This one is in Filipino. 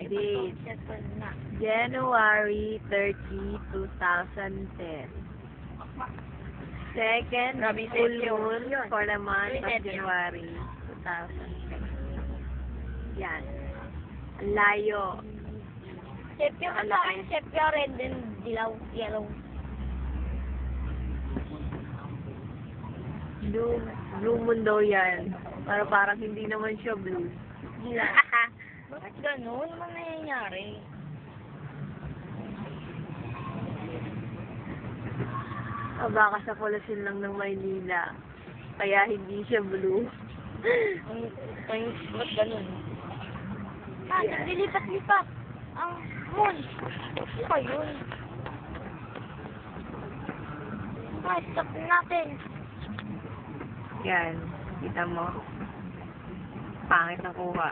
Date. Cellphone na. January 30, 2010. Second Grabe, full Sergio. moon for the month of Sergio. January 2010. Yan. Ang layo. Sepia ka sa akin, sepia red and dilaw, yellow. Blue moon daw yan. Pero parang hindi naman siya blue. Dilaw. Bakit gano'n? Ano nangyayari? O baka sa polasin lang ng Maynila. Kaya hindi siya blue. Ba't gano'n? Naglilipat-lipat. Ang moon. Ano ba yun? Stop natin. Yan. Kita mo. Pangit na kuha.